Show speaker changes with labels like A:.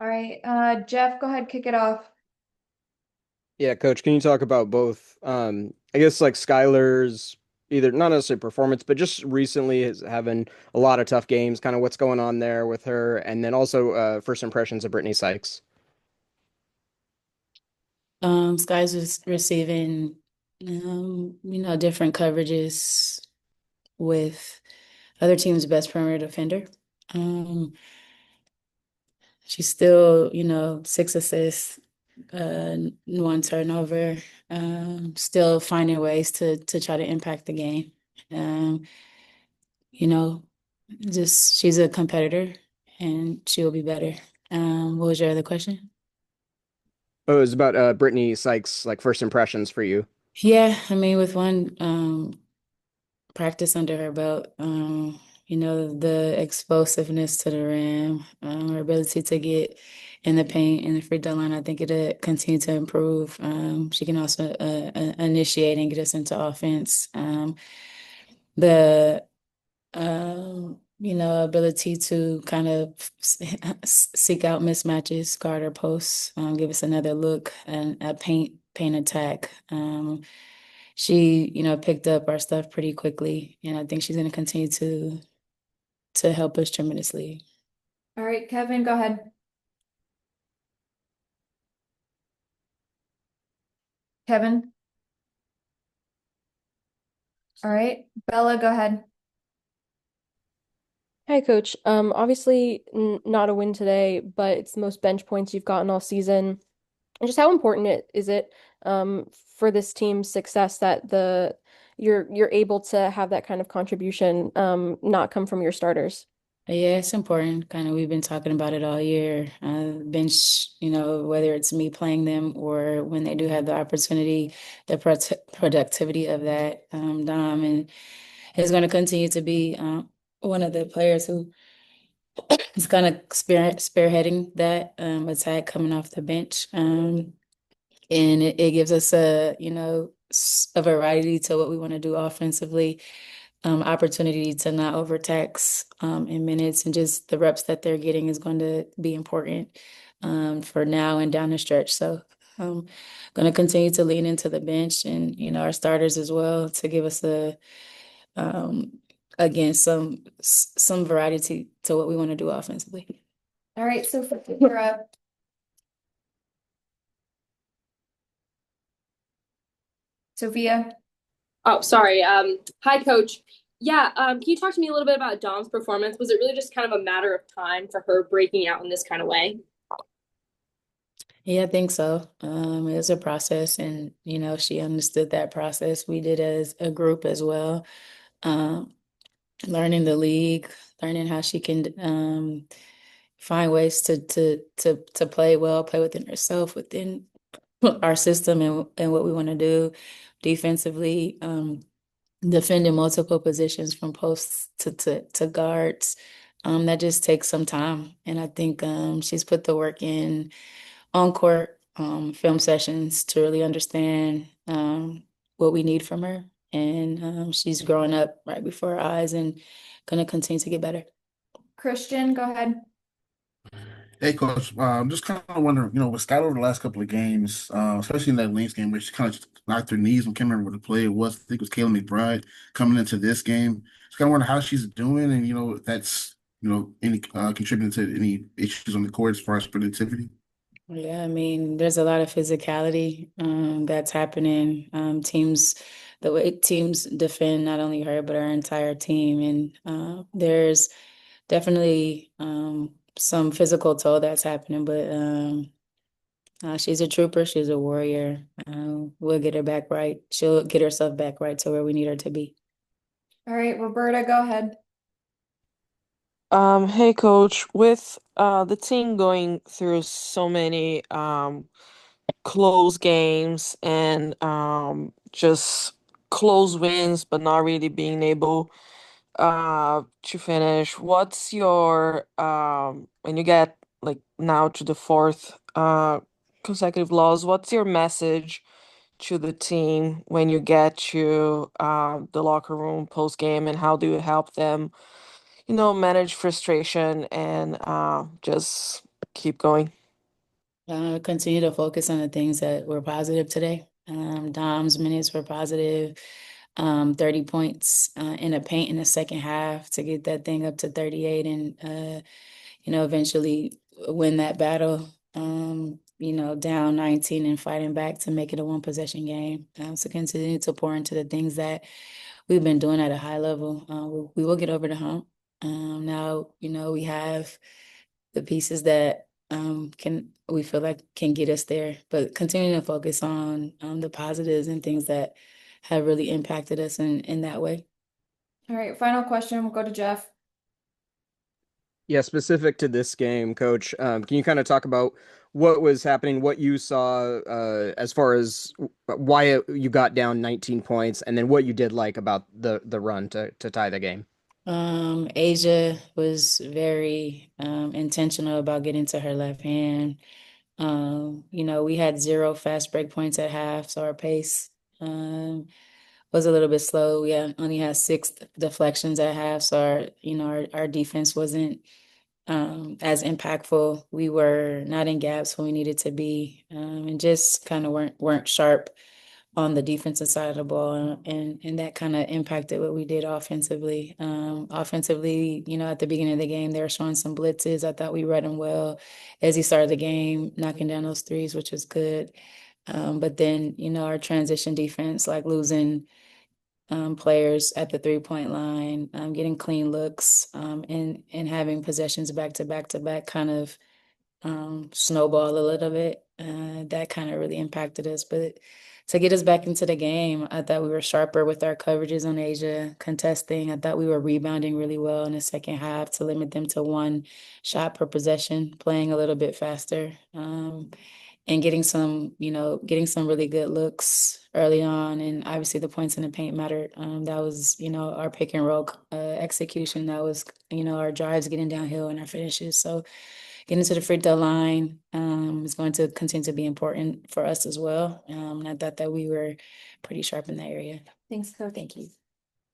A: All right, Jeff, go ahead, kick it off.
B: Yeah, coach, can you talk about both I guess like Skylar's either not necessarily performance, but just recently is having a lot of tough games, kind of what's going on there with her, and then also first impressions of Brittany Sykes.
C: Sky's was receiving, different coverages with other teams' best perimeter defender. Um, she's still, 6 assists, one turnover, still finding ways to try to impact the game. Um, you know, just she's a competitor and she'll be better. What was your other question?
B: Oh, it was about Brittany Sykes, like first impressions for you.
C: Yeah, I mean, with one practice under her belt. The explosiveness to the rim, her ability to get in the paint and the free throw line, I think it'll continue to improve. She can also initiate and get us into offense. The ability to kind of seek out mismatches, guard our posts, give us another look and a paint attack. She, picked up our stuff pretty quickly, and I think she's going to continue to help us tremendously.
A: All right, Kevin, go ahead. Kevin. All right, Bella, go ahead.
D: Hi, Coach. Obviously n not a win today, but it's the most bench points you've gotten all season. And just how important is it for this team's success that you're able to have that kind of contribution not come from your starters?
C: Yeah, it's important. Kind of, we've been talking about it all year. Bench, whether it's me playing them or when they do have the opportunity, the productivity of that. Dom and is going to continue to be one of the players who is kind of spearheading that attack coming off the bench. And it gives us a variety to what we want to do offensively, opportunity to not overtax in minutes, and just the reps that they're getting is going to be important for now and down the stretch. So I'm going to continue to lean into the bench and our starters as well to give us um, again some variety to what we want to do offensively.
A: All right, so you're up. Sophia.
E: Oh, sorry. Hi, Coach. Yeah, can you talk to me a little bit about Dom's performance? Was it really just kind of a matter of time for her breaking out in this kind of way?
C: Yeah, I think so. It was a process, and she understood that process. We did as a group as well. Um, Learning the league, learning how she can find ways to play well, play within herself, within our system, and what we want to do defensively. Defending multiple positions from posts to guards. That just takes some time, and I think she's put the work in on court film sessions to really understand what we need from her. And she's growing up right before our eyes and going to continue to get better.
A: Christian, go ahead.
F: Hey, Coach. I'm just kind of wondering, with Scott over the last couple of games, especially in that Lynx game where she kind of knocked her knees. I can't remember what the play it was. I think it was Kayla McBride coming into this game. Just kind of wondering how she's doing, and if that's any contributing to any issues on the court as far as productivity.
C: Yeah, I mean, there's a lot of physicality that's happening. The way teams defend not only her, but our entire team. And there's definitely some physical toll that's happening, but she's a trooper. She's a warrior. We'll get her back right. She'll get herself back right to where we need her to be.
A: All right, Roberta, go ahead.
G: Hey coach, with the team going through so many close games and just close wins, but not really being able to finish, what's your when you get like now to the fourth consecutive loss, what's your message to the team when you get to the locker room post game, and how do you help them? Manage frustration and just keep going?
C: Continue to focus on the things that were positive today. Dom's minutes were positive. 30 points in the paint in the second half to get that thing up to 38 and eventually win that battle. Down 19 and fighting back to make it a one possession game. So continue to pour into the things that we've been doing at a high level. We will get over the hump. Now, we have the pieces that we feel like can get us there, but continuing to focus on the positives and things that have really impacted us in that way.
A: All right, final question. We'll go to Jeff.
B: Yeah, specific to this game, Coach, can you kind of talk about what was happening, what you saw as far as why you got down 19 points, and then what you did like about the run to tie the game?
C: Asia was very intentional about getting to her left hand. We had 0 fast break points at half, so our pace was a little bit slow. We only had 6 deflections at half, so our defense wasn't as impactful. We were not in gaps when we needed to be, and just kind of weren't sharp on the defensive side of the ball, and that kind of impacted what we did offensively. Offensively, at the beginning of the game, they were showing some blitzes. I thought we read them well as he started the game, knocking down those threes, which was good. But then, our transition defense, like losing players at the 3-point line, getting clean looks, and having possessions back to back to back kind of snowball a little bit. That kind of really impacted us. But to get us back into the game, I thought we were sharper with our coverages on Asia contesting. I thought we were rebounding really well in the second half to limit them to 1 shot per possession, playing a little bit faster. And getting some really good looks early on. And obviously the points in the paint mattered. That was, our pick and roll execution. That was, our drives getting downhill and our finishes. So getting to the free throw line is going to continue to be important for us as well. And I thought that we were pretty sharp in that area.
A: Thanks, Coach.
C: Thank you.